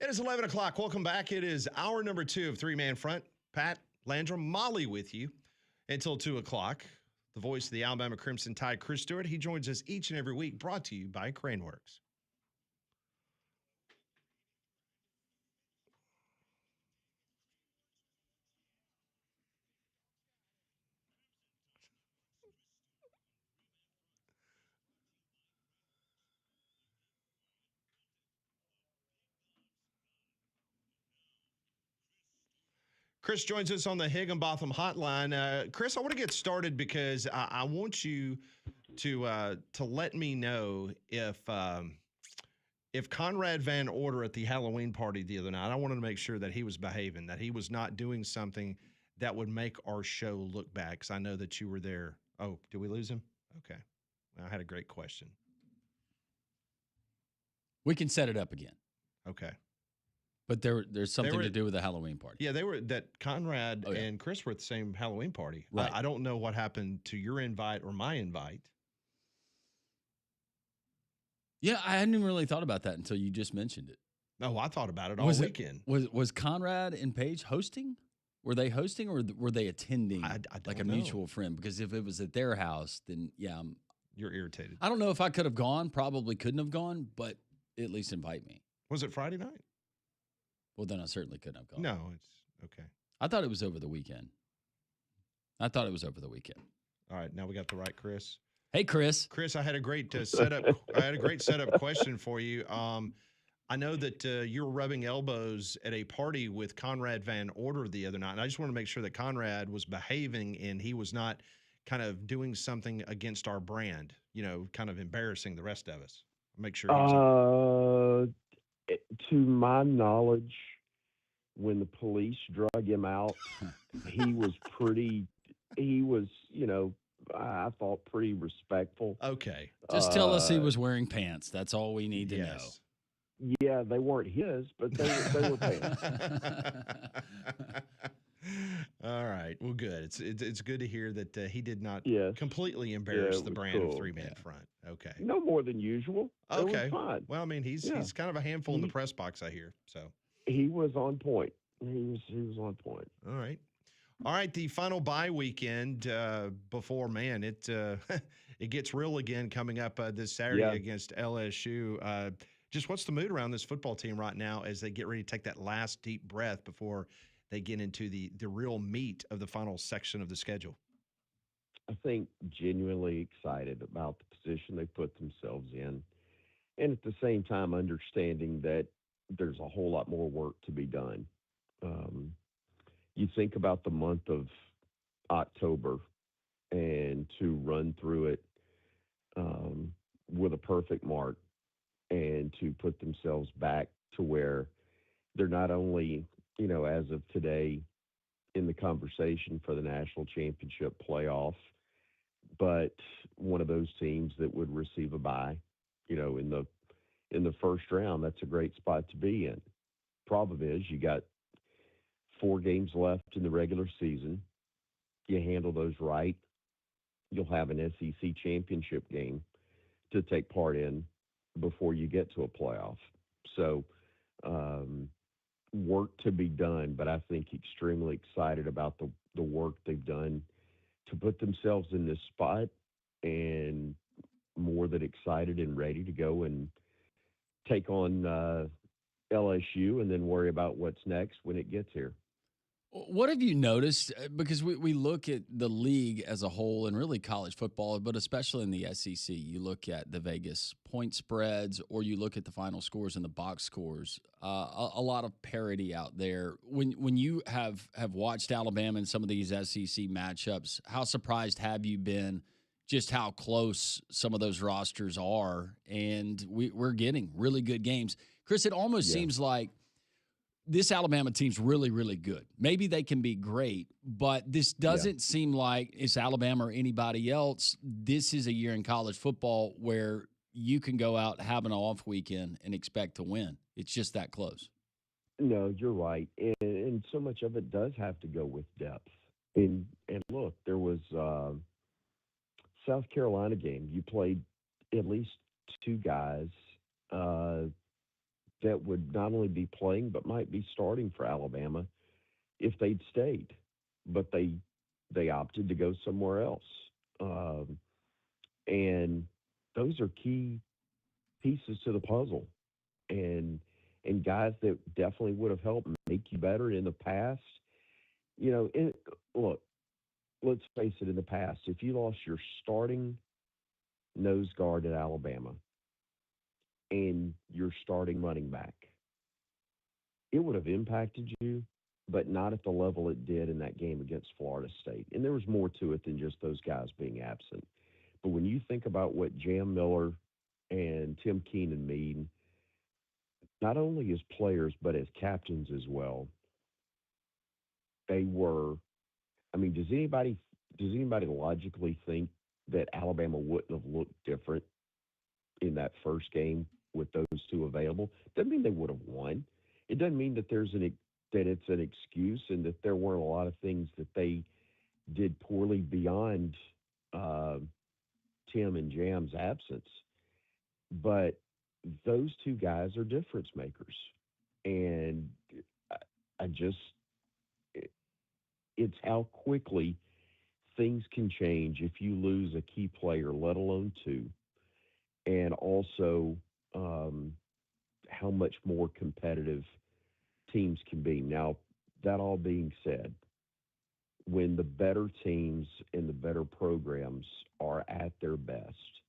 It is 11 o'clock. Welcome back. It is hour number 2 of Three Man Front. Pat, Landrum, Molly with you until 2 o'clock. The voice of the Alabama Crimson Tide, Chris Stewart. He joins us each and every week, brought to you by Craneworks. Chris joins us on the Higginbotham hotline. Chris, I want to get started because I want you to let me know if Conrad Van Order at the Halloween party the other night, I wanted to make sure that he was behaving, that he was not doing something that would make our show look bad, because I know that you were there. Oh, did we lose him? Okay. I had a great question. We can set it up again. Okay. But there's something to do with the Halloween party. Yeah, that Conrad and Chris were at the same Halloween party. Right. I don't know what happened to your invite or my invite. Yeah, I hadn't even really thought about that until you just mentioned it. No, I thought about it all weekend. Was Conrad and Paige hosting? Were they hosting or were they attending I don't like a know. mutual friend? Because if it was at their house, then yeah. You're irritated. I don't know if I could have gone. Probably couldn't have gone, but at least invite me. Was it Friday night? Well, then I certainly couldn't have gone. No, it's okay. I thought it was over the weekend. All right, now we got the right Chris. Hey, Chris. Chris, I had a great setup. I had a great setup question for you. I know that you were rubbing elbows at a party with Conrad Van Order the other night, and I just want to make sure that Conrad was behaving and he was not kind of doing something against our brand, kind of embarrassing the rest of us. Make sure. To my knowledge, when the police drug him out, he was, I thought pretty respectful. Okay. Just tell us he was wearing pants. That's all we need to know. Yeah, they weren't his, but they were pants. All right. Well, good. It's good to hear that he did not completely embarrass the brand of Three Man Front. Okay. No more than usual. Okay. It was fine. Well, I mean, he's kind of a handful in the press box, I hear. So he was on point. He was on point. All right. All right. The final bye weekend before, man, it gets real again coming up this Saturday against LSU. Just what's the mood around this football team right now as they get ready to take that last deep breath before they get into the real meat of the final section of the schedule? I think genuinely excited about the position they put themselves in, and at the same time understanding that there's a whole lot more work to be done. You think about the month of October and to run through it with a perfect mark and to put themselves back to where they're not only, as of today in the conversation for the national championship playoff, but one of those teams that would receive a bye, in the first round. That's a great spot to be in. Problem is, you got 4 games left in the regular season. You handle those right, you'll have an SEC championship game to take part in before you get to a playoff. So, work to be done, but I think extremely excited about the work they've done to put themselves in this spot, and more than excited and ready to go and take on LSU and then worry about what's next when it gets here. What have you noticed? Because we look at the league as a whole and really college football, but especially in the SEC, you look at the Vegas point spreads or you look at the final scores and the box scores, a lot of parity out there. When you have watched Alabama in some of these SEC matchups, how surprised have you been just how close some of those rosters are? And we're getting really good games. Chris, it almost seems like this Alabama team's really, really good. Maybe they can be great, but this doesn't seem like it's Alabama or anybody else. This is a year in college football where you can go out, have an off weekend, and expect to win. It's just that close. No, you're right. And so much of it does have to go with depth. And look, there was South Carolina game. You played at least 2 guys that would not only be playing but might be starting for Alabama if they'd stayed, but they opted to go somewhere else. Um, and those are key pieces to the puzzle, and guys that definitely would have helped make you better in the past. You know, look, let's face it. In the past, if you lost your starting nose guard at Alabama and your starting running back, it would have impacted you, but not at the level it did in that game against Florida State. And there was more to it than just those guys being absent. But when you think about what Jam Miller and Tim Keenan mean, not only as players, but as captains as well, they were. I mean, does anybody logically think that Alabama wouldn't have looked different in that first game with those two available? Doesn't mean they would have won. It doesn't mean that that it's an excuse and that there weren't a lot of things that they did poorly beyond uh, Tim and Jam's absence. But those two guys are difference makers, and I, I just it's how quickly things can change if you lose a key player, let alone two, and also um, how much more competitive teams can be. Now, that all being said, when the better teams and the better programs are at their best,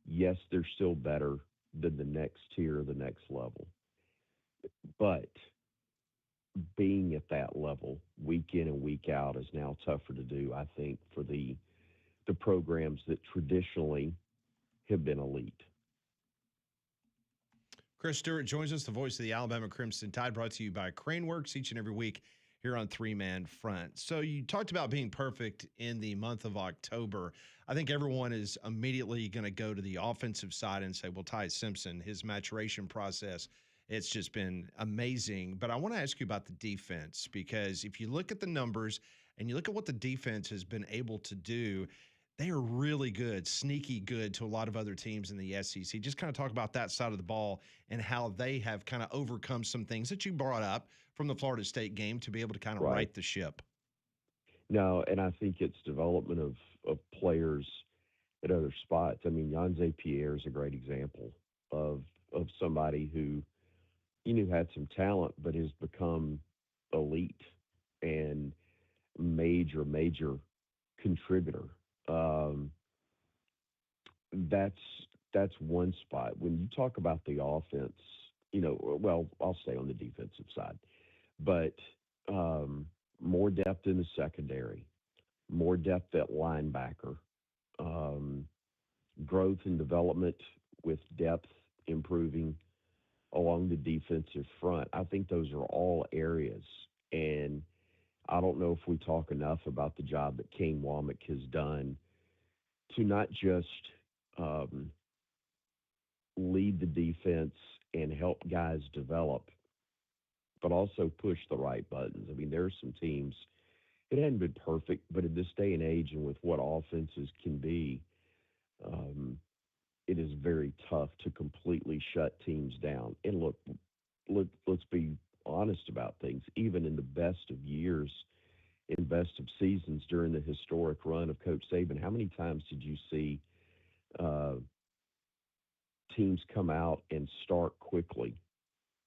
yes, they're still better than the next tier, the next level. But being at that level week in and week out is now tougher to do, I think, for the programs that traditionally have been elite. Chris Stewart joins us, the voice of the Alabama Crimson Tide, brought to you by Craneworks each and every week here on Three Man Front. So you talked about being perfect in the month of October. I think everyone is immediately going to go to the offensive side and say, well, Ty Simpson, his maturation process, it's just been amazing. But I want to ask you about the defense, because if you look at the numbers and you look at what the defense has been able to do, they are really good, sneaky good to a lot of other teams in the SEC. Just kind of talk about that side of the ball and how they have kind of overcome some things that you brought up from the Florida State game to be able to kind of Right. right the ship. No, and I think it's development of players at other spots. I mean, Jan Pierre is a great example of somebody who you knew had some talent, but has become elite and major contributor. Um, that's that's one spot. When you talk about the offense, well, I'll stay on the defensive side, but um, more depth in the secondary, more depth at linebacker, um, growth and development with depth improving along the defensive front. I think those are all areas, and I don't know if we talk enough about the job that Kane Womack has done to not just um, lead the defense and help guys develop, but also push the right buttons. I mean, there are some teams, it hadn't been perfect, but in this day and age and with what offenses can be, um, it is very tough to completely shut teams down. And look, let's be honest about things. Even in the best of years, in best of seasons during the historic run of Coach Saban, how many times did you see uh, teams come out and start quickly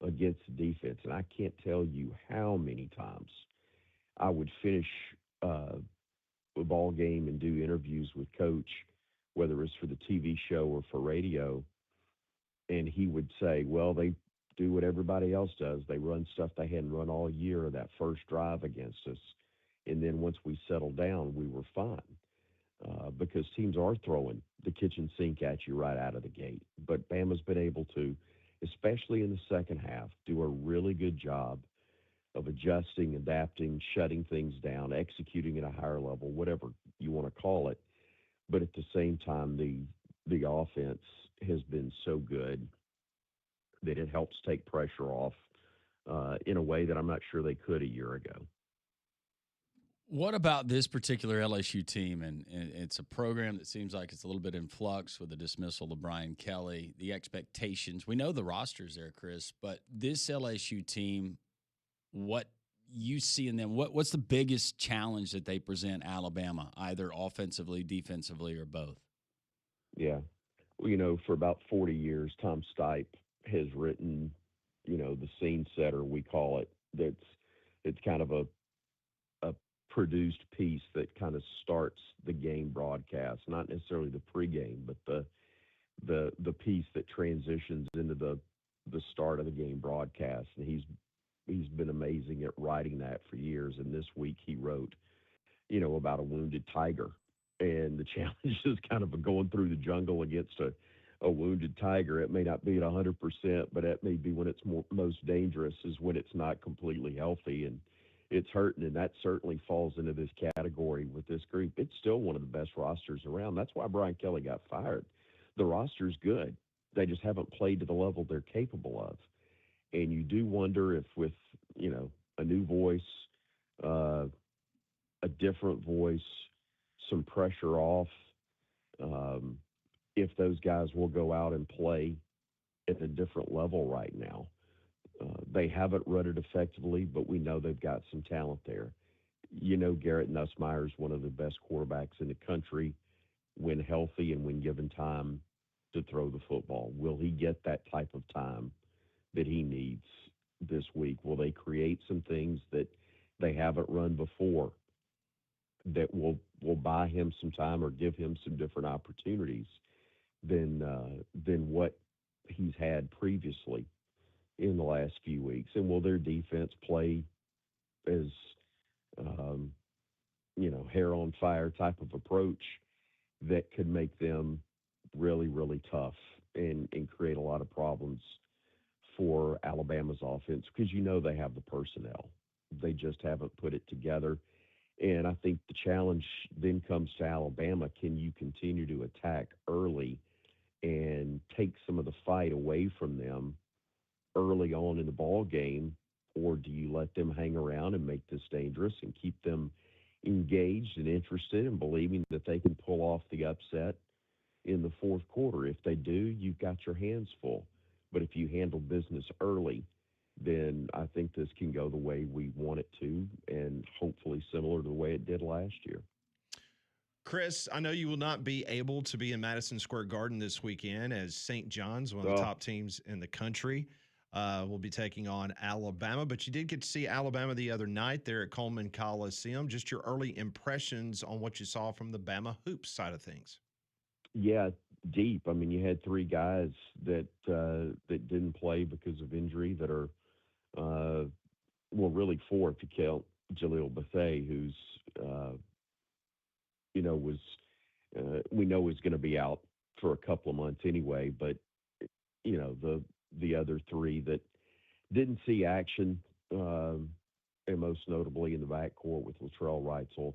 against the defense? And I can't tell you how many times I would finish uh, a ball game and do interviews with Coach, whether it's for the TV show or for radio, and he would say, well, they do what everybody else does. They run stuff they hadn't run all year, that first drive against us. And then once we settled down, we were fine because teams are throwing the kitchen sink at you right out of the gate. But Bama's been able to, especially in the second half, do a really good job of adjusting, adapting, shutting things down, executing at a higher level, whatever you want to call it. But at the same time, the offense has been so good that it helps take pressure off in a way that I'm not sure they could a year ago. What about this particular LSU team? And it's a program that seems like it's a little bit in flux with the dismissal of Brian Kelly, the expectations. We know the roster's there, Chris, but this LSU team, what you see in them, what's the biggest challenge that they present Alabama, either offensively, defensively, or both? Yeah. Well, for about 40 years, Tom Stipe has written, the scene setter, we call it. It's kind of a produced piece that kind of starts the game broadcast, not necessarily the pregame, but the piece that transitions into the start of the game broadcast. And he's been amazing at writing that for years. And this week he wrote, about a wounded tiger. And the challenge is kind of going through the jungle against a wounded tiger. It may not be at 100%, but that may be when it's most dangerous, is when it's not completely healthy and it's hurting. And that certainly falls into this category with this group. It's still one of the best rosters around. That's why Brian Kelly got fired. The roster's good. They just haven't played to the level they're capable of. And you do wonder if with, a new voice, a different voice, some pressure off, if those guys will go out and play at a different level right now. They haven't run it effectively, but we know they've got some talent there. Garrett Nussmeier is one of the best quarterbacks in the country when healthy and when given time to throw the football. Will he get that type of time that he needs this week? Will they create some things that they haven't run before that will buy him some time or give him some different opportunities than what he's had previously in the last few weeks? And will their defense play as hair on fire type of approach that could make them really, really tough and create a lot of problems for Alabama's offense? Because they have the personnel. They just haven't put it together. And I think the challenge then comes to Alabama. Can you continue to attack early and take some of the fight away from them early on in the ball game, or do you let them hang around and make this dangerous and keep them engaged and interested and believing that they can pull off the upset in the fourth quarter? If they do, you've got your hands full. But if you handle business early, then I think this can go the way we want it to, and hopefully similar to the way it did last year. Chris, I know you will not be able to be in Madison Square Garden this weekend, as St. John's, one of the top teams in the country, will be taking on Alabama. But you did get to see Alabama the other night there at Coleman Coliseum. Just your early impressions on what you saw from the Bama hoops side of things. Yeah, deep. I mean, you had three guys that didn't play because of injury that are, really four if you count Jaleel Bethea, who's, was we know is going to be out for a couple of months anyway. But the other three that didn't see action, and most notably in the backcourt with Latrell Wrightsell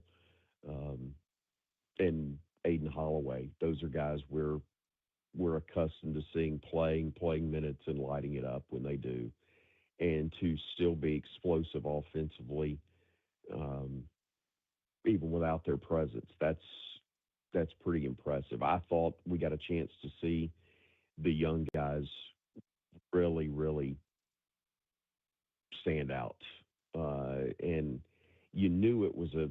and Aiden Holloway. Those are guys we're accustomed to seeing playing minutes and lighting it up when they do. And to still be explosive offensively, even without their presence, that's pretty impressive. I thought we got a chance to see the young guys really, really stand out. And you knew it was a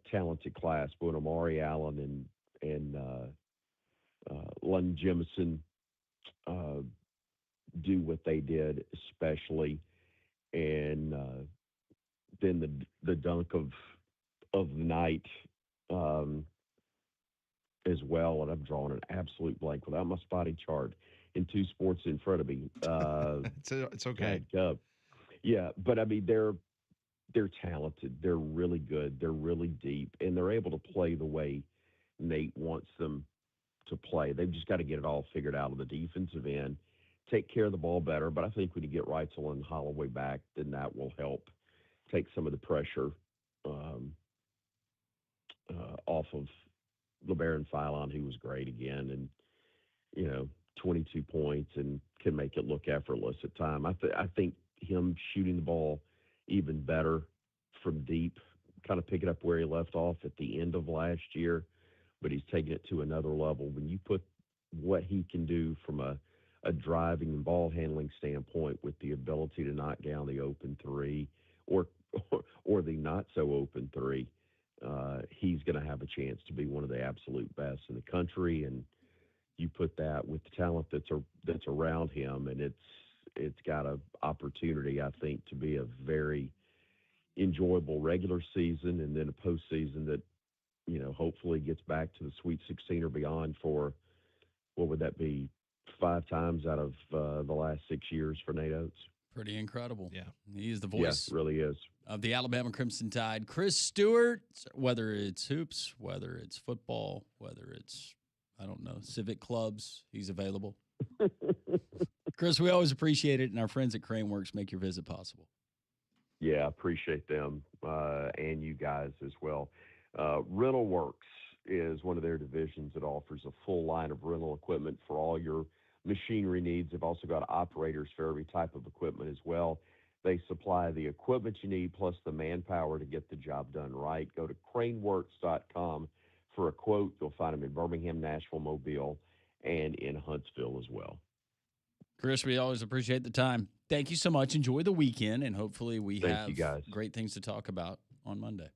talented class, but when Amari Allen and London Jemison do what they did, especially, and then the dunk of the night as well. And I'm drawing an absolute blank without my spotting chart in two sports in front of me. It's okay. Yeah, but I mean they're talented. They're really good. They're really deep, and they're able to play the way Nate wants them to play. They've just got to get it all figured out on the defensive end, take care of the ball better. But I think when you get Wrightsell and Holloway back, then that will help take some of the pressure off of LeBaron Philon, who was great again, and 22 points and can make it look effortless at time. I think him shooting the ball even better from deep kind of picking up where he left off at the end of last year, but he's taking it to another level. When you put what he can do from a driving and ball handling standpoint with the ability to knock down the open three or or the not so open three, he's going to have a chance to be one of the absolute best in the country. And you put that with the talent that's around him, and it's got an opportunity, I think, to be a very enjoyable regular season and then a postseason that, hopefully gets back to the Sweet 16 or beyond for, what would that be, 5 times out of the last 6 years for Nate Oates. Pretty incredible. Yeah. He is the voice. Yeah, really is. Of the Alabama Crimson Tide. Chris Stewart, whether it's hoops, whether it's football, whether it's, I don't know, civic clubs, he's available. Chris, we always appreciate it, and our friends at Craneworks make your visit possible. Yeah, I appreciate them and you guys as well. Rental Works is one of their divisions that offers a full line of rental equipment for all your machinery needs. They've also got operators for every type of equipment as well. They supply the equipment you need plus the manpower to get the job done right. Go to craneworks.com for a quote. You'll find them in Birmingham, Nashville, Mobile, and in Huntsville as well. Chris, we always appreciate the time. Thank you so much. Enjoy the weekend, and hopefully we have great things to talk about on Monday.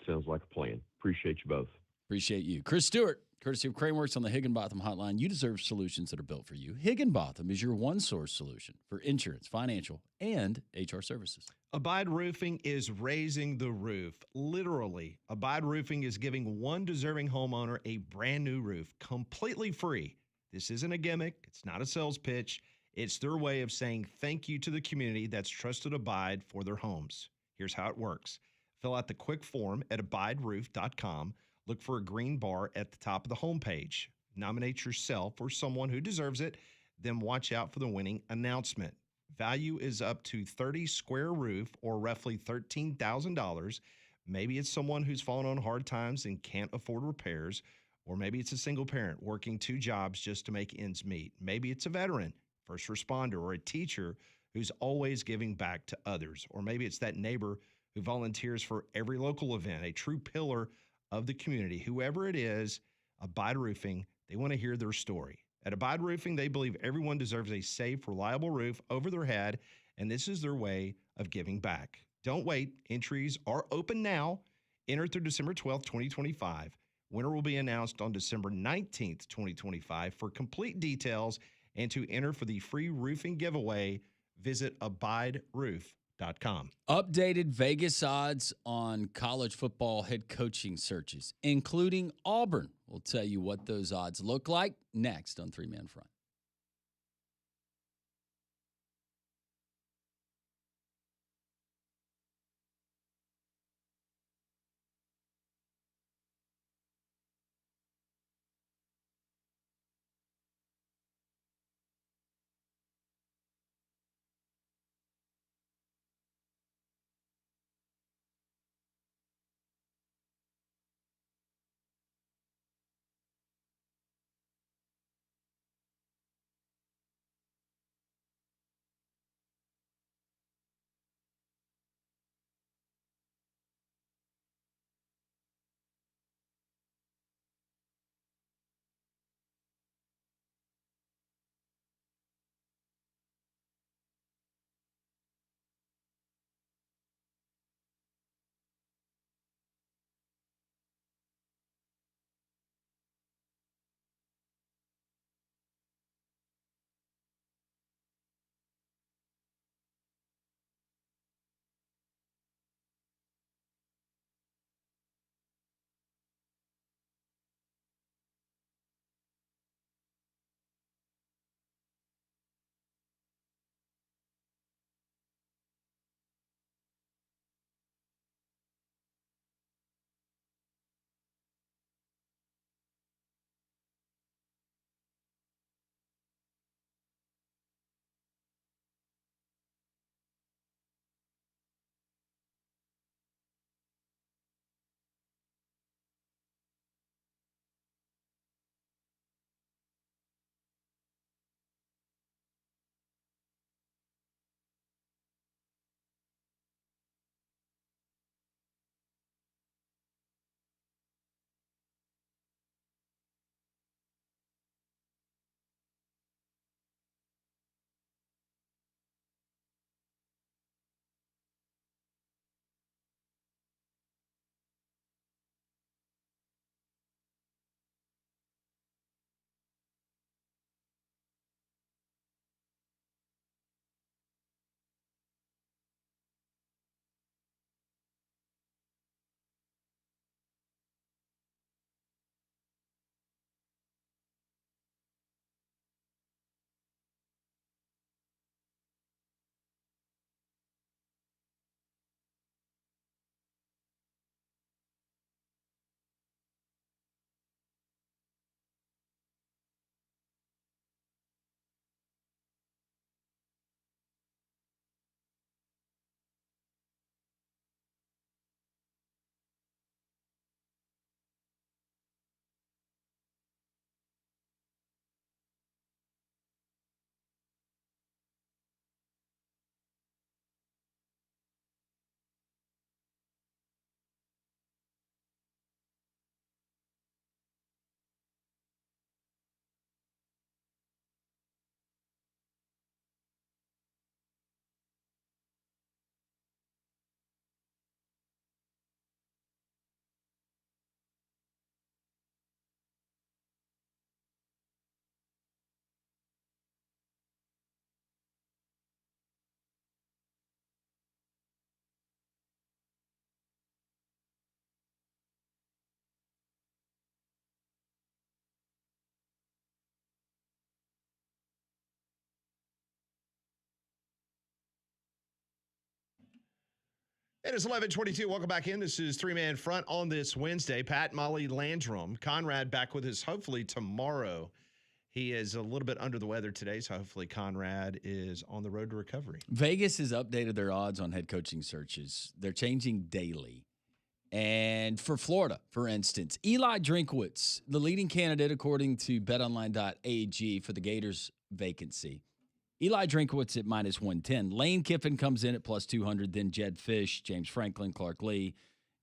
Sounds like a plan. Appreciate you both. Appreciate you. Chris Stewart, courtesy of Craneworks on the Higginbotham Hotline. You deserve solutions that are built for you. Higginbotham is your one-source solution for insurance, financial, and HR services. Abide Roofing is raising the roof. Literally, Abide Roofing is giving one deserving homeowner a brand new roof, completely free. This isn't a gimmick. It's not a sales pitch. It's their way of saying thank you to the community that's trusted Abide for their homes. Here's how it works. Fill out the quick form at abideroof.com. Look for a green bar at the top of the homepage. Nominate yourself or someone who deserves it. Then watch out for the winning announcement. Value is up to 30 square roof or roughly $13,000. Maybe it's someone who's fallen on hard times and can't afford repairs. Or maybe it's a single parent working 2 jobs just to make ends meet. Maybe it's a veteran, first responder, or a teacher who's always giving back to others. Or maybe it's that neighbor who volunteers for every local event, a true pillar of the community. Whoever it is, Abide Roofing, they want to hear their story. At Abide Roofing, they believe everyone deserves a safe, reliable roof over their head, and this is their way of giving back. Don't wait. Entries are open now. Enter through December 12th, 2025. Winner will be announced on December 19th, 2025. For complete details and to enter for the free roofing giveaway, visit abideroof.com. Updated Vegas odds on college football head coaching searches, including Auburn. We'll tell you what those odds look like next on 3-Man Front. It is 11:22. Welcome back in. This is Three Man Front on this Wednesday. Pat, Molly, Landrum, Conrad back with us hopefully tomorrow. He is a little bit under the weather today, so hopefully Conrad is on the road to recovery. Vegas has updated their odds on head coaching searches. They're changing daily. And for Florida, for instance, Eli Drinkwitz, the leading candidate according to betonline.ag for the Gators vacancy. Eli Drinkwitz at minus 110. Lane Kiffin comes in at plus 200. Then Jed Fish, James Franklin, Clark Lee,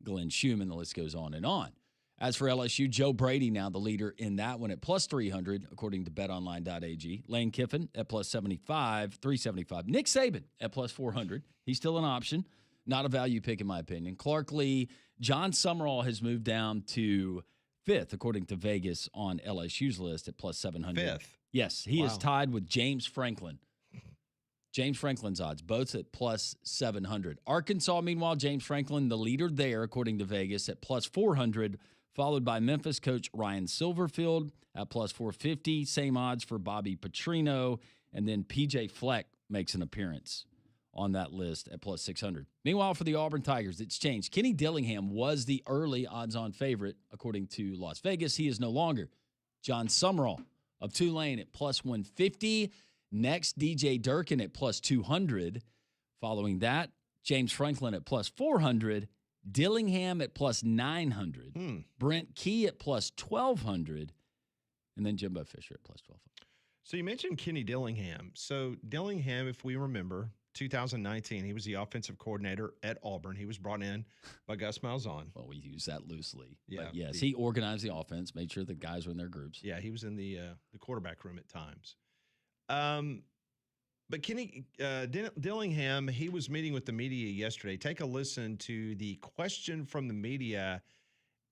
Glenn Schumann. The list goes on and on. As for LSU, Joe Brady now the leader in that one at plus 300, according to betonline.ag. Lane Kiffin at plus 375. Nick Saban at plus 400. He's still an option. Not a value pick, in my opinion. Clark Lee, John Summerall has moved down to fifth, according to Vegas on LSU's list at plus 700. Fifth? Yes, he is tied with James Franklin. James Franklin's odds, both at plus 700. Arkansas, meanwhile, James Franklin, the leader there, according to Vegas, at plus 400, followed by Memphis coach Ryan Silverfield at plus 450. Same odds for Bobby Petrino. And then PJ Fleck makes an appearance on that list at plus 600. Meanwhile, for the Auburn Tigers, it's changed. Kenny Dillingham was the early odds-on favorite, according to Las Vegas. He is no longer. John Summerall of Tulane at plus 150. Next, DJ Durkin at plus 200. Following that, James Franklin at plus 400. Dillingham at plus 900. Brent Key at plus 1,200. And then Jimbo Fisher at plus 1,200. So you mentioned Kenny Dillingham. So Dillingham, if we remember, 2019, he was the offensive coordinator at Auburn. He was brought in by Gus Malzahn. Well, we use that loosely. Yeah. But yes, he organized the offense, made sure the guys were in their groups. Yeah, he was in the quarterback room at times. But Kenny Dillingham, he was meeting with the media yesterday. Take a listen to the question from the media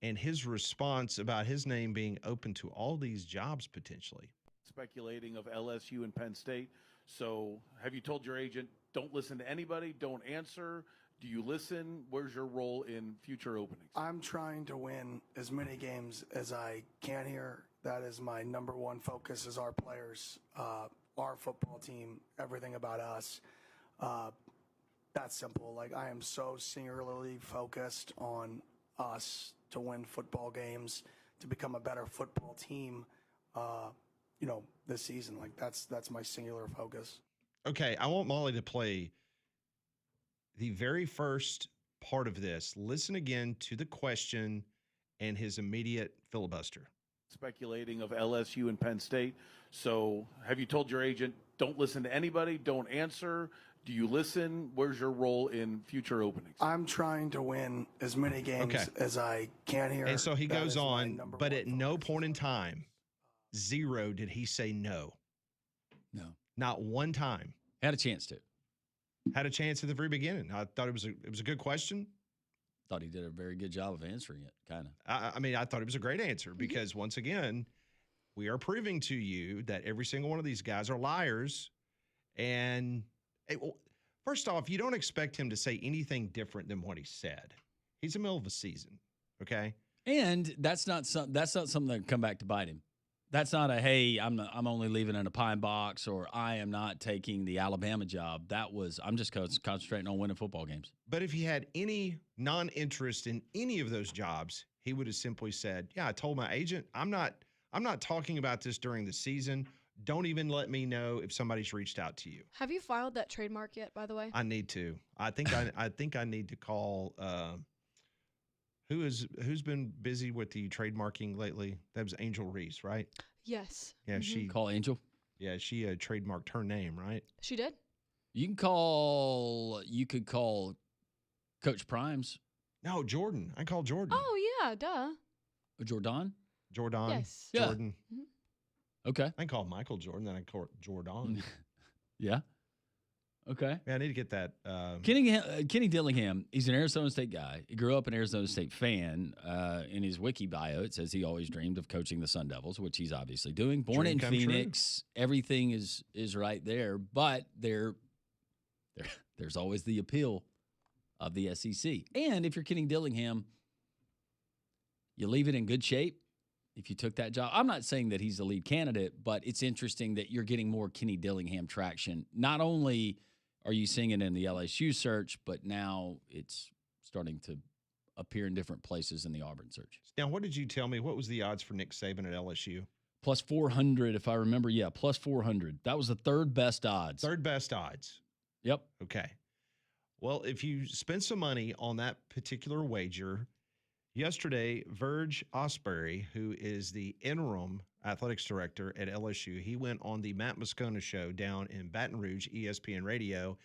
and his response about his name being open to all these jobs potentially. Speculating of LSU and Penn State. So have you told your agent, don't listen to anybody, don't answer? Do you listen? Where's your role in future openings? I'm trying to win as many games as I can here. That is my number one focus, is our players, our football team, everything about us. That's simple. Like, I am so singularly focused on us to win football games, to become a better football team, this season. Like, that's my singular focus. Okay, I want Molly to play the very first part of this. Listen again to the question and his immediate filibuster. Speculating of LSU and Penn State. So have you told your agent, don't listen to anybody, don't answer? Do you listen? Where's your role in future openings? I'm trying to win as many games as I can here. And so he goes on, but at no point in time, zero, did he say no. No. Not one time. Had a chance to. Had a chance at the very beginning. I thought it was a good question. Thought he did a very good job of answering it, kind of. I thought it was a great answer because, once again, we are proving to you that every single one of these guys are liars. And first off, you don't expect him to say anything different than what he said. He's in the middle of a season, okay? And that's not something that can come back to bite him. That's not a, hey, I'm only leaving in a pine box, or I am not taking the Alabama job. That was, I'm just concentrating on winning football games. But if he had any non-interest in any of those jobs, he would have simply said, yeah, I told my agent, I'm not talking about this during the season. Don't even let me know if somebody's reached out to you. Have you filed that trademark yet, by the way? I need to. I think I need to call who's been busy with the trademarking lately? That was Angel Reese, right? Yes. Yeah, she Call Angel. Yeah, she trademarked her name, right? She did? You could call Coach Primes. No, Jordan. I call Jordan. Oh, yeah, duh. Jordan? Jordan. Yes. Yeah. Jordan. Okay. I call Michael Jordan, then I call Jordan. Yeah. Okay. Yeah, I need to get that. Kenny Dillingham, he's an Arizona State guy. He grew up an Arizona State fan. In his wiki bio, it says he always dreamed of coaching the Sun Devils, which he's obviously doing. Born in Phoenix, everything is right there. But there's always the appeal of the SEC. And if you're Kenny Dillingham, you leave it in good shape if you took that job. I'm not saying that he's the lead candidate, but it's interesting that you're getting more Kenny Dillingham traction. Not only are you seeing it in the LSU search, but now it's starting to appear in different places in the Auburn search. Now, what did you tell me? What was the odds for Nick Saban at LSU? Plus 400, if I remember. Yeah, plus 400. That was the third best odds. Third best odds. Yep. Okay. Well, if you spend some money on that particular wager, yesterday, Verge Osbury, who is the interim athletics director at LSU, he went on the Matt Moscona show down in Baton Rouge, ESPN Radio,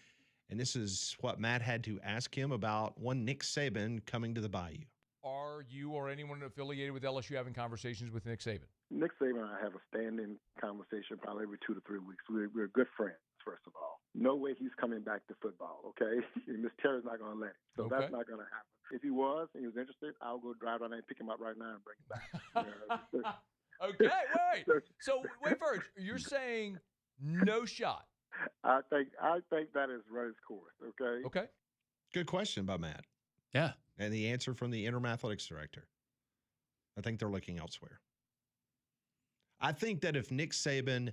and this is what Matt had to ask him about one Nick Saban coming to the Bayou. Are you or anyone affiliated with LSU having conversations with Nick Saban? Nick Saban and I have a standing conversation probably every 2 to 3 weeks. We're good friends, first of all. No way he's coming back to football, okay? Miss Terry's not going to let him. So Okay. That's not going to happen. If he was and he was interested, I'll go drive down there and pick him up right now and bring him back. Okay, wait. So, wait, Verge, you're saying no shot. I think that is run its course, okay? Okay. Good question by Matt. Yeah. And the answer from the interim athletics director. I think they're looking elsewhere. I think that if Nick Saban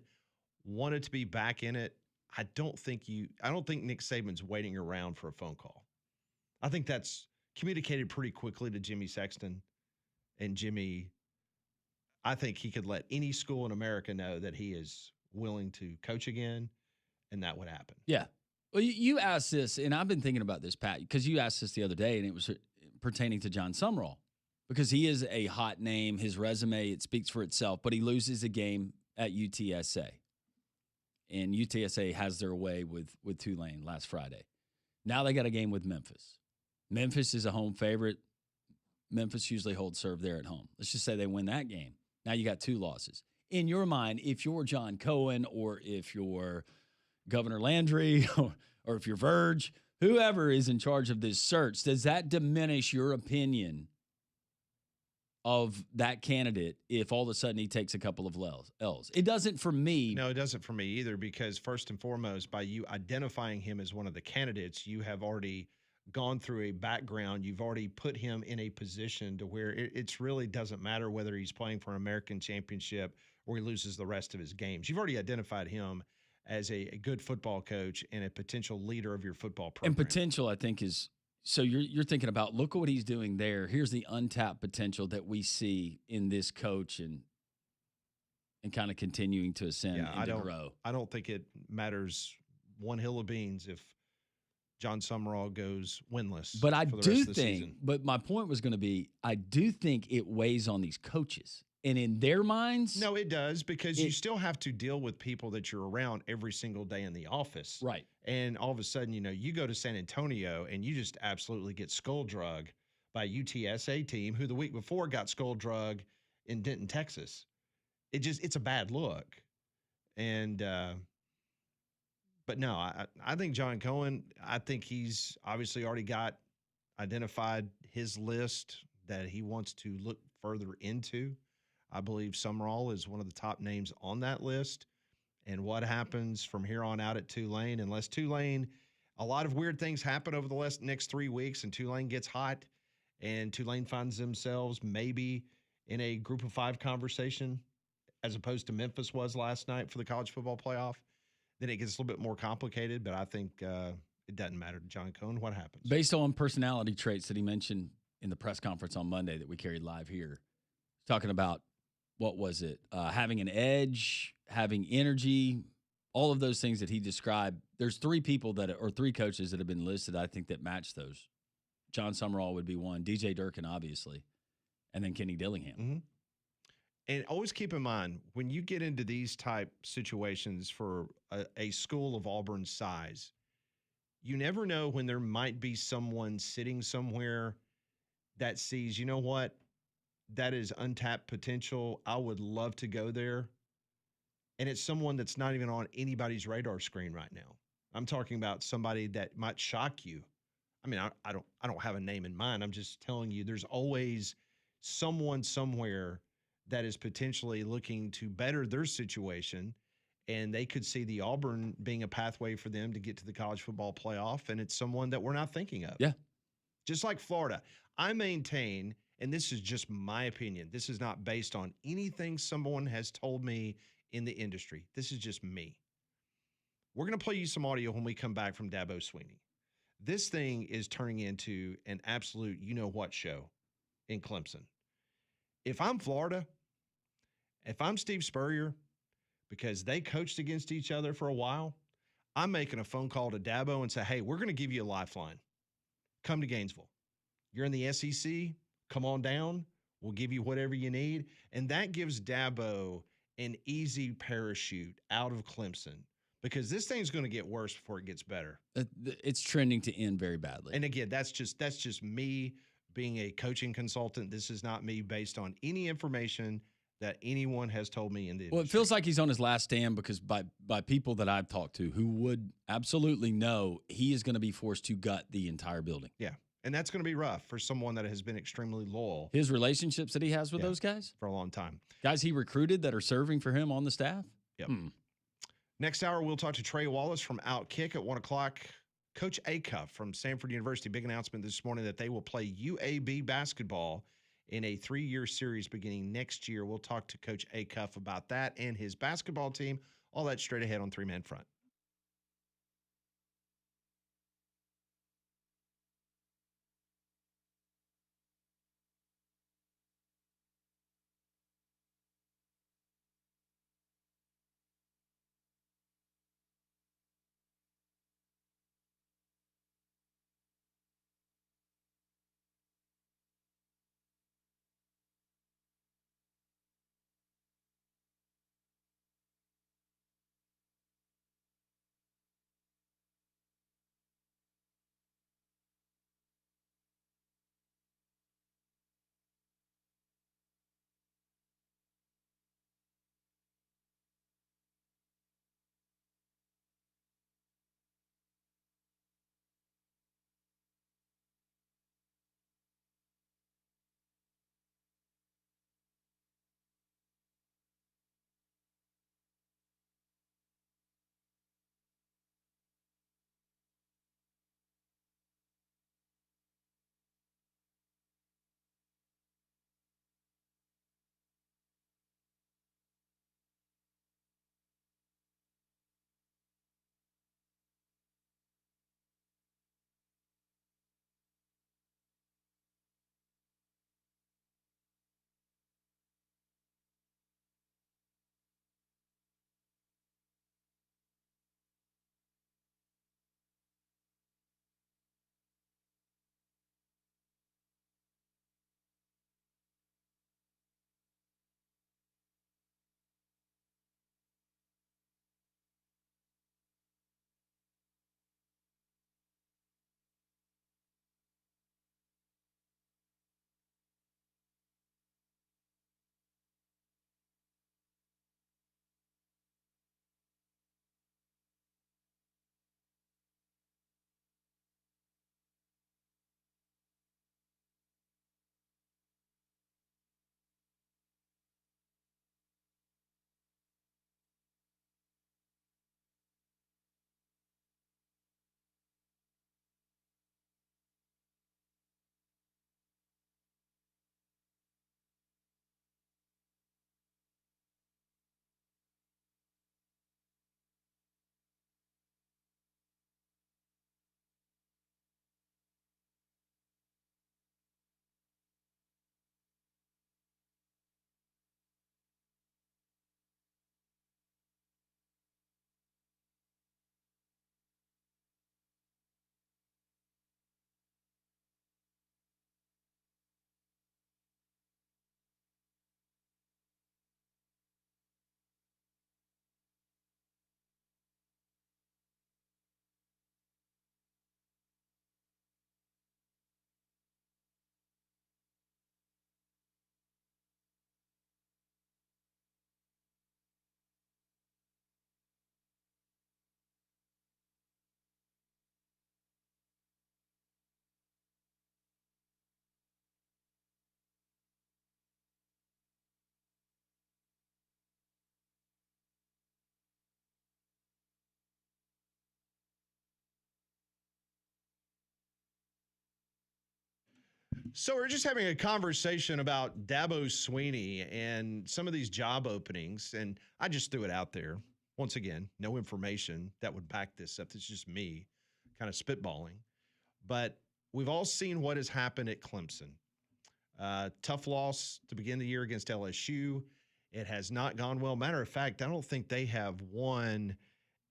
wanted to be back in it, I don't think Nick Saban's waiting around for a phone call. I think that's communicated pretty quickly to Jimmy Sexton. And Jimmy, I think he could let any school in America know that he is willing to coach again, and that would happen. Yeah. Well, you asked this, and I've been thinking about this, Pat, because you asked this the other day, and it was pertaining to John Sumrall, because he is a hot name. His resume, it speaks for itself, but he loses a game at UTSA. And UTSA has their way with Tulane last Friday. Now they got a game with Memphis. Memphis is a home favorite. Memphis usually holds serve there at home. Let's just say they win that game. Now you got 2 losses. In your mind, if you're John Cohen or if you're Governor Landry or if you're Verge, whoever is in charge of this search, does that diminish your opinion of that candidate if all of a sudden he takes a couple of L's? It doesn't for me. No, it doesn't for me either, because first and foremost, by you identifying him as one of the candidates, you have already gone through a background. You've already put him in a position to where it's really doesn't matter whether he's playing for an American championship or he loses the rest of his games. You've already identified him as a good football coach and a potential leader of your football program. And potential, I think, is so you're thinking about, look at what he's doing there. Here's the untapped potential that we see in this coach and kind of continuing to ascend and to grow. I don't think it matters one hill of beans if John Sumrall goes winless. But I for the do rest of the think, season. but my point was going to be, I do think it weighs on these coaches. And in their minds. No, it does, because you still have to deal with people that you're around every single day in the office. Right. And all of a sudden, you go to San Antonio and you just absolutely get skull drug by a UTSA team who the week before got skull drug in Denton, Texas. It's a bad look. And, but no, I think John Cohen, I think he's obviously already got identified his list that he wants to look further into. I believe Sumrall is one of the top names on that list. And what happens from here on out at Tulane, unless Tulane, a lot of weird things happen over the next 3 weeks and Tulane gets hot and Tulane finds themselves maybe in a group of 5 conversation as opposed to Memphis was last night for the college football playoff, then it gets a little bit more complicated. But I think it doesn't matter to John Cohen what happens. Based on personality traits that he mentioned in the press conference on Monday that we carried live here, talking about, what was it? Having an edge, having energy, all of those things that he described. There's 3 coaches that have been listed, I think, that match those. John Sumrall would be one, DJ Durkin, obviously, and then Kenny Dillingham. Mm-hmm. And always keep in mind, when you get into these type situations for a school of Auburn's size, you never know when there might be someone sitting somewhere that sees, you know what? That is untapped potential. I would love to go there. And it's someone that's not even on anybody's radar screen right now. I'm talking about somebody that might shock you. I mean, I don't have a name in mind. I'm just telling you there's always someone somewhere that is potentially looking to better their situation, and they could see the Auburn being a pathway for them to get to the college football playoff, and it's someone that we're not thinking of. Yeah. Just like Florida. I maintain, and this is just my opinion, this is not based on anything someone has told me in the industry. This is just me. We're going to play you some audio when we come back from Dabo Swinney. This thing is turning into an absolute you-know-what show in Clemson. If I'm Florida, if I'm Steve Spurrier, because they coached against each other for a while, I'm making a phone call to Dabo and say, hey, we're going to give you a lifeline. Come to Gainesville. You're in the SEC. Come on down. We'll give you whatever you need. And that gives Dabo an easy parachute out of Clemson because this thing's going to get worse before it gets better. It's trending to end very badly. And again, that's just me being a coaching consultant. This is not me based on any information that anyone has told me in the industry. Well, it feels like he's on his last stand because by people that I've talked to who would absolutely know he is going to be forced to gut the entire building. Yeah. And that's going to be rough for someone that has been extremely loyal. His relationships that he has with those guys? For a long time. Guys he recruited that are serving for him on the staff? Yep. Next hour, we'll talk to Trey Wallace from Outkick at 1 o'clock. Coach Acuff from Samford University, big announcement this morning that they will play UAB basketball in a 3-year series beginning next year. We'll talk to Coach Acuff about that and his basketball team. All that straight ahead on 3-Man Front. So we're just having a conversation about Dabo Swinney and some of these job openings, and I just threw it out there. Once again, no information that would back this up. It's just me kind of spitballing. But we've all seen what has happened at Clemson. Tough loss to begin the year against LSU. It has not gone well. Matter of fact, I don't think they have won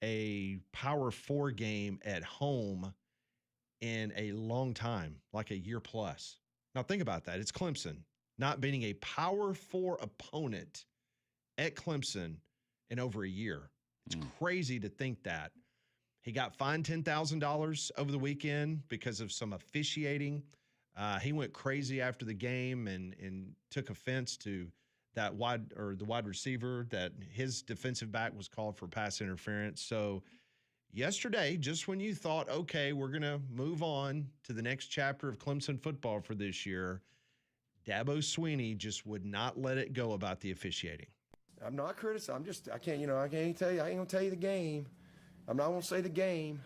a Power 4 game at home in a long time, like a year plus. Now think about that. It's Clemson not beating a Power 4 opponent at Clemson in over a year. It's crazy to think that. He got fined $10,000 over the weekend because of some officiating. He went crazy after the game and took offense to that the wide receiver that his defensive back was called for pass interference. So yesterday, just when you thought, okay, we're going to move on to the next chapter of Clemson football for this year, Dabo Swinney just would not let it go about the officiating. I'm not criticizing. I can't tell you. I ain't going to tell you the game. I'm not going to say the game.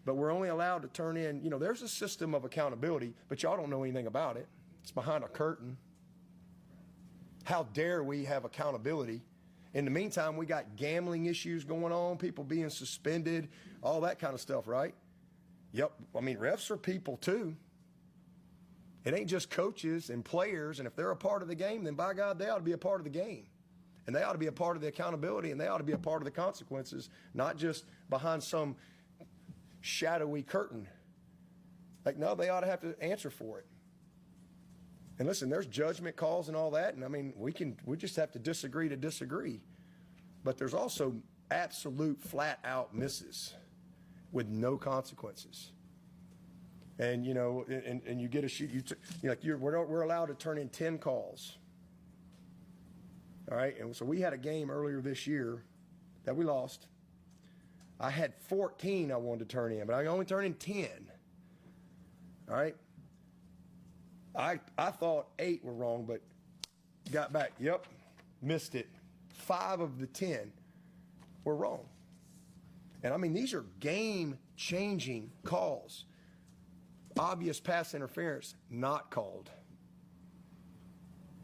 But we're only allowed to turn in, there's a system of accountability, but y'all don't know anything about it. It's behind a curtain. How dare we have accountability? In the meantime, we got gambling issues going on, people being suspended, all that kind of stuff, right? Yep. I mean, refs are people too. It ain't just coaches and players, and if they're a part of the game, then by God, they ought to be a part of the game. And they ought to be a part of the accountability, and they ought to be a part of the consequences, not just behind some shadowy curtain. Like, no, they ought to have to answer for it. And listen, there's judgment calls and all that, and I mean, we just have to disagree. But there's also absolute flat out misses with no consequences. And and you get a shoot. We're allowed to turn in 10 calls. All right, and so we had a game earlier this year that we lost. I had 14 I wanted to turn in, but I only turned in 10. All right. I thought 8 were wrong, but got back. Yep, missed it. 5 of the 10 were wrong. And I mean, these are game-changing calls. Obvious pass interference, not called.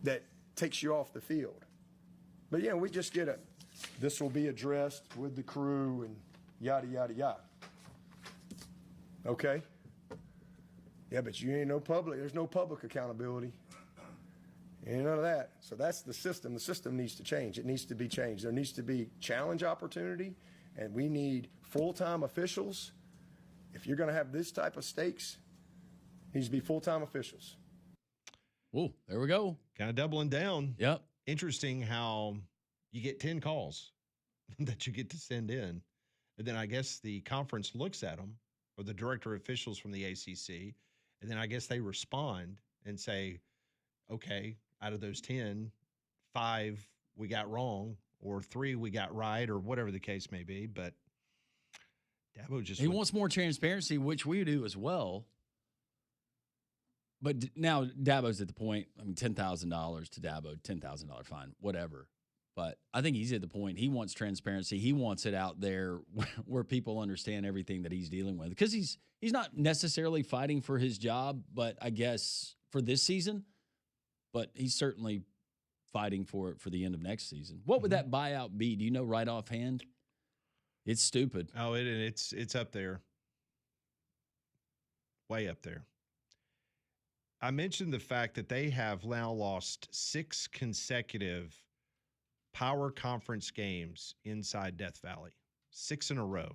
That takes you off the field. But we just get this will be addressed with the crew and yada, yada, yada. Okay? Yeah, but you ain't there's no public accountability. Ain't none of that. So that's the system. The system needs to change. It needs to be changed. There needs to be challenge opportunity, and we need full-time officials. If you're going to have this type of stakes, it needs to be full-time officials. Oh, there we go. Kind of doubling down. Yep. Interesting how you get 10 calls that you get to send in. And then I guess the conference looks at them, or the director of officials from the ACC, and then I guess they respond and say, okay, out of those 10, 5 we got wrong, or 3 we got right, or whatever the case may be. But Dabo he wants more transparency, which we do as well. But now Dabo's at the point, I mean, $10,000 to Dabo, $10,000 fine, whatever. But I think he's at the point, he wants transparency. He wants it out there where people understand everything that he's dealing with. Because he's not necessarily fighting for his job, but I guess for this season. But he's certainly fighting for it for the end of next season. What would that buyout be? Do you know right offhand? It's stupid. Oh, it's up there. Way up there. I mentioned the fact that they have now lost 6 consecutive Power Conference games inside Death Valley. 6 in a row.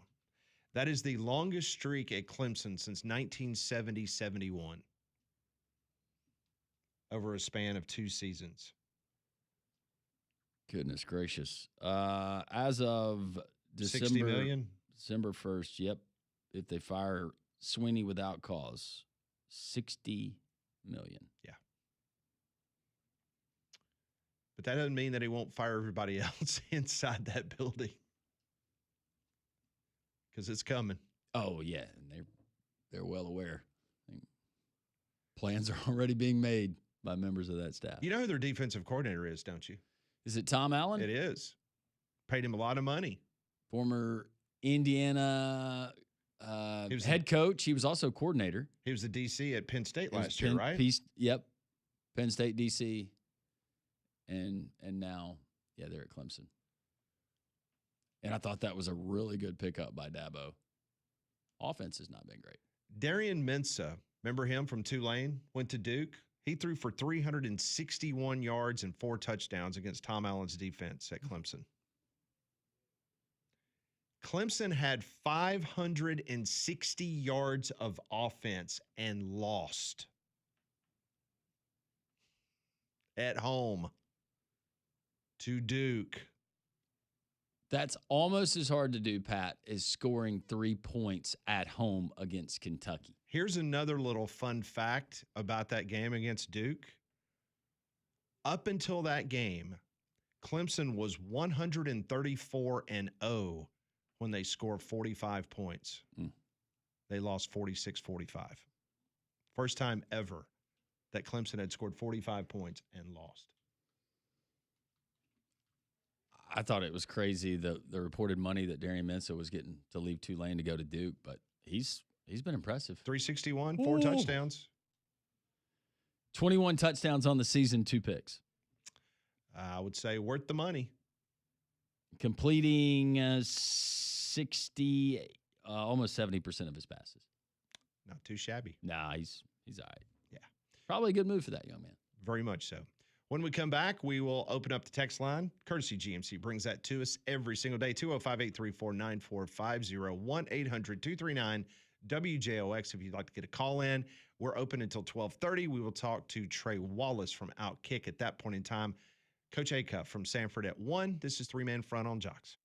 That is the longest streak at Clemson since 1970-71. Over a span of 2 seasons. Goodness gracious. As of December 60 million? December 1st, yep. If they fire Swinney without cause, 60 million. Yeah. But that doesn't mean that he won't fire everybody else inside that building. Because it's coming. Oh, yeah. And they're well aware. Plans are already being made by members of that staff. You know who their defensive coordinator is, don't you? Is it Tom Allen? It is. Paid him a lot of money. Former Indiana head coach. He was also coordinator. He was the DC at Penn State last year, right? Yep. Penn State DC. And now, yeah, they're at Clemson. And I thought that was a really good pickup by Dabo. Offense has not been great. Darian Mensah, remember him from Tulane? Went to Duke. He threw for 361 yards and 4 touchdowns against Tom Allen's defense at Clemson. Clemson had 560 yards of offense and lost at home to Duke. That's almost as hard to do, Pat, as scoring 3 points at home against Kentucky. Here's another little fun fact about that game against Duke. Up until that game, Clemson was 134-0 when they scored 45 points. They lost 46-45. First time ever that Clemson had scored 45 points and lost. I thought it was crazy, the reported money that Darian Mensah was getting to leave Tulane to go to Duke, but he's been impressive. 361, 4 touchdowns. 21 touchdowns on the season, 2 picks. I would say worth the money. Completing 60, almost 70% of his passes. Not too shabby. Nah, he's all right. Yeah. Probably a good move for that young man. Very much so. When we come back, we will open up the text line. Courtesy GMC brings that to us every single day. 205-834-9450, 1-800-239-WJOX. If you'd like to get a call in, we're open until 12:30. We will talk to Trey Wallace from Outkick at that point in time. Coach Acuff from Sanford at 1. This is 3-Man Front on Jocks.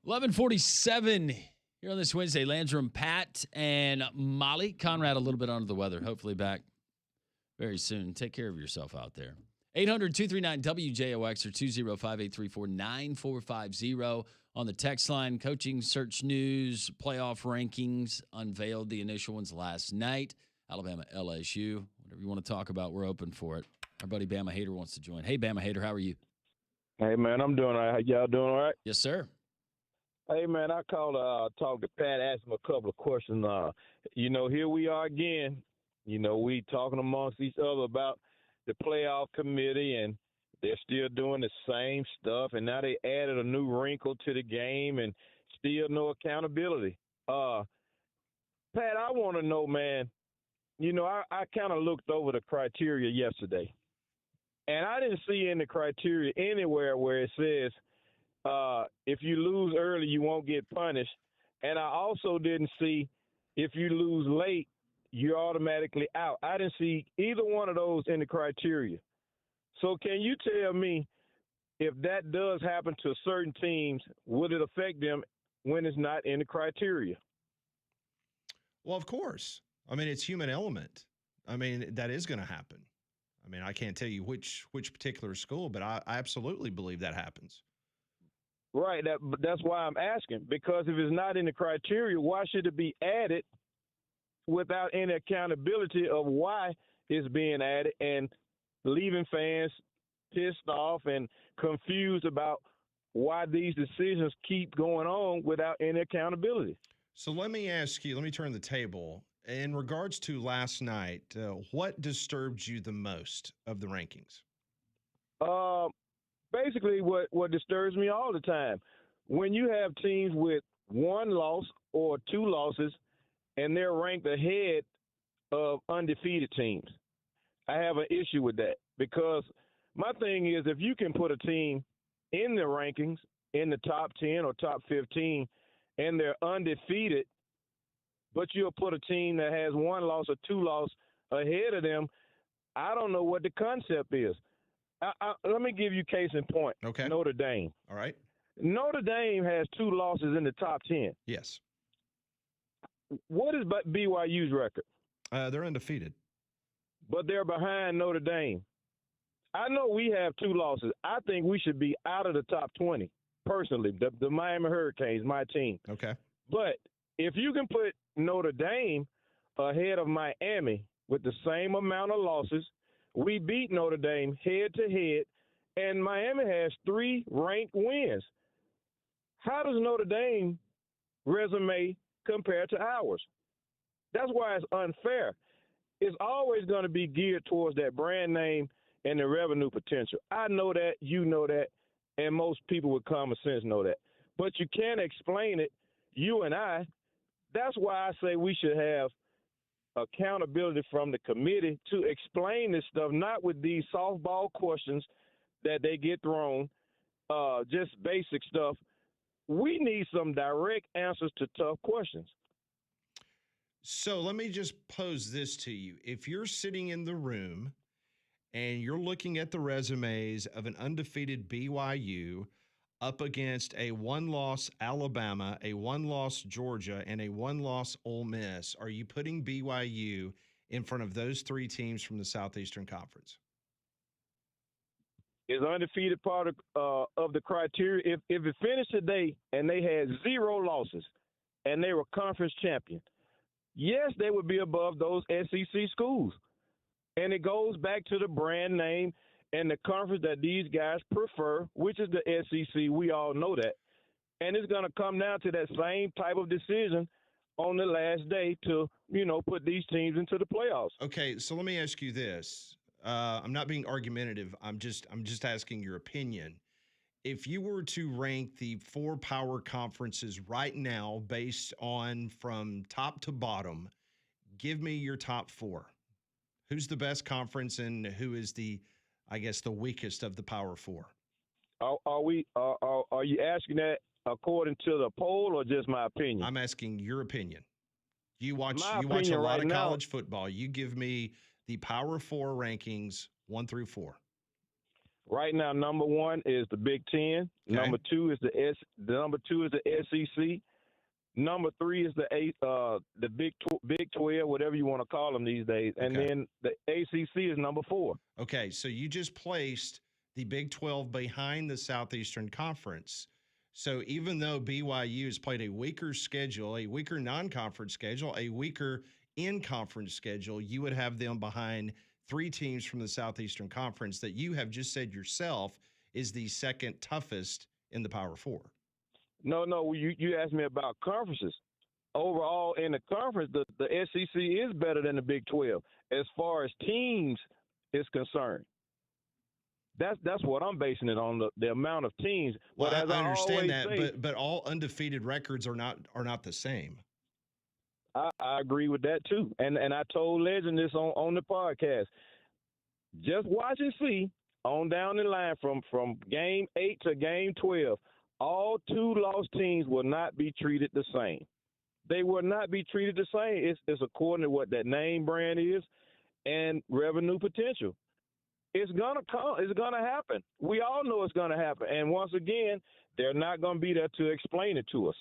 11:47 here on this Wednesday. Landrum, Pat, and Molly. Conrad a little bit under the weather. Hopefully back very soon. Take care of yourself out there. 800-239-WJOX or 205-834-9450 on the text line. Coaching search news, playoff rankings unveiled the initial ones last night. Alabama, LSU, whatever you want to talk about, we're open for it. Our buddy Bama Hater wants to join. Hey, Bama Hater, how are you? Hey, man, I'm doing all right. Y'all doing all right? Yes, sir. Hey, man, I called talk to Pat, asked him a couple of questions. Here we are again. We talking amongst each other about the playoff committee, and they're still doing the same stuff, and now they added a new wrinkle to the game and still no accountability. Pat, I want to know, man, I kind of looked over the criteria yesterday, and I didn't see in the criteria anywhere where it says if you lose early, you won't get punished. And I also didn't see if you lose late, you're automatically out. I didn't see either one of those in the criteria. So can you tell me if that does happen to certain teams, would it affect them when it's not in the criteria? Well, of course. I mean, it's human element. I mean, that is going to happen. I mean, I can't tell you which particular school, but I absolutely believe that happens. Right. That's why I'm asking, because if it's not in the criteria, why should it be added without any accountability of why it's being added and leaving fans pissed off and confused about why these decisions keep going on without any accountability? So let me ask you, let me turn the table. In regards to last night, what disturbed you the most of the rankings? Basically, what disturbs me all the time, when you have teams with one loss or two losses and they're ranked ahead of undefeated teams, I have an issue with that, because my thing is, if you can put a team in the rankings in the top 10 or top 15 and they're undefeated, but you'll put a team that has one loss or two losses ahead of them, I don't know what the concept is. Let me give you case in point. Okay. Notre Dame. All right. Notre Dame has two losses in the top 10. Yes. What is BYU's record? They're undefeated. But they're behind Notre Dame. I know we have two losses. I think we should be out of the top 20, personally, the Miami Hurricanes, my team. Okay. But if you can put Notre Dame ahead of Miami with the same amount of losses, we beat Notre Dame head-to-head, and Miami has 3 ranked wins. How does Notre Dame resume compare to ours? That's why it's unfair. It's always going to be geared towards that brand name and the revenue potential. I know that, you know that, and most people with common sense know that. But you can't explain it, you and I. That's why I say we should have accountability from the committee to explain this stuff, not with these softball questions that they get thrown, just basic stuff. We need some direct answers to tough questions. So let me just pose this to you. If you're sitting in the room and you're looking at the resumes of an undefeated BYU up against a one-loss Alabama, a one-loss Georgia, and a one-loss Ole Miss, are you putting BYU in front of those 3 teams from the Southeastern Conference? Is undefeated part of the criteria? If it finished today and they had 0 losses and they were conference champion, yes, they would be above those SEC schools. And it goes back to the brand name and the conference that these guys prefer, which is the SEC. We all know that. And it's going to come down to that same type of decision on the last day to, put these teams into the playoffs. Okay, so let me ask you this. I'm not being argumentative. I'm just asking your opinion. If you were to rank the 4 power conferences right now based on from top to bottom, give me your top 4. Who's the best conference and who is the weakest of the power 4? Are you asking that according to the poll or just my opinion? I'm asking your opinion. You watch a lot right of now, college football. You give me the power 4 rankings 1 through 4. Right now, number one is the Big Ten. Okay. Number two is the SEC. Number three is the Big 12, whatever you want to call them these days, and then the ACC is number 4. Okay, so you just placed the Big 12 behind the Southeastern Conference. So even though BYU has played a weaker schedule, a weaker non-conference schedule, a weaker in-conference schedule, you would have them behind 3 teams from the Southeastern Conference that you have just said yourself is the second toughest in the Power 4. No, you asked me about conferences. Overall, in the conference, the SEC is better than the Big 12 as far as teams is concerned. That's what I'm basing it on, the amount of teams. Well, but as I understand that, say, but all undefeated records are not the same. I agree with that too. And I told Legend this on the podcast. Just watch and see on down the line from game 8 to game 12. All 2 lost teams will not be treated the same. They will not be treated the same. It's according to what that name brand is and revenue potential. It's gonna come. It's gonna happen. We all know it's gonna happen. And once again, they're not gonna be there to explain it to us.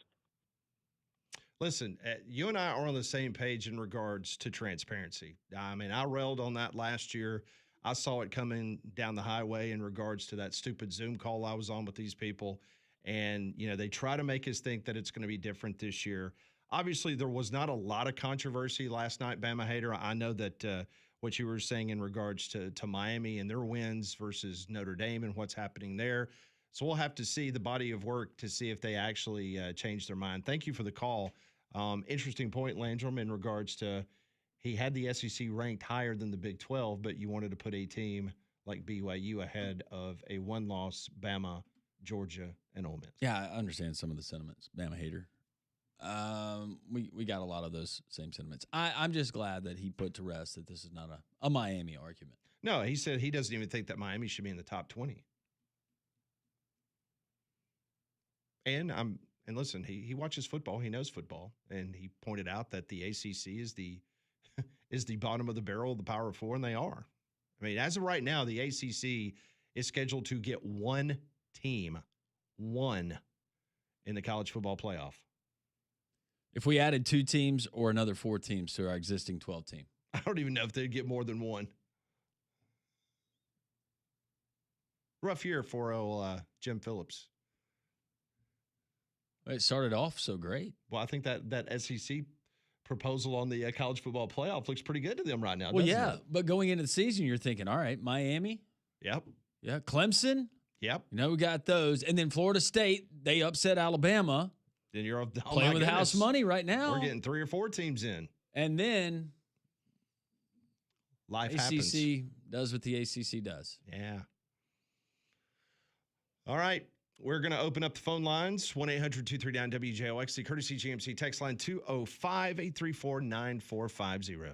Listen, you and I are on the same page in regards to transparency. I mean, I railed on that last year. I saw it coming down the highway in regards to that stupid Zoom call I was on with these people. And, they try to make us think that it's going to be different this year. Obviously, there was not a lot of controversy last night, Bama Hater. I know that what you were saying in regards to Miami and their wins versus Notre Dame and what's happening there. So we'll have to see the body of work to see if they actually change their mind. Thank you for the call. Interesting point, Landrum, in regards to he had the SEC ranked higher than the Big 12, but you wanted to put a team like BYU ahead of a one-loss Bama, Georgia, and Ole Miss. Yeah, I understand some of the sentiments, Bama Hater. We got a lot of those same sentiments. I'm just glad that he put to rest that this is not a Miami argument. No, he said he doesn't even think that Miami should be in the top 20. And listen, he watches football, he knows football, and he pointed out that the ACC is the is the bottom of the barrel of the Power 4, and they are. I mean, as of right now, the ACC is scheduled to get one team in the college football playoff. If we added 2 teams or another 4 teams to our existing 12 team. I don't even know if they'd get more than one. Rough year for Jim Phillips. It started off so great. Well, I think that SEC proposal on the college football playoff looks pretty good to them right now. Well, yeah, but going into the season, you're thinking, all right, Miami. Yep. Yeah, Clemson. Yep. We got those. And then Florida State, they upset Alabama. Then you're playing with house money right now. We're getting 3 or 4 teams in. And then life ACC happens. Does what the ACC does. Yeah. All right. We're going to open up the phone lines, 1-800-239-WJOX, the Courtesy GMC text line 205-834-9450.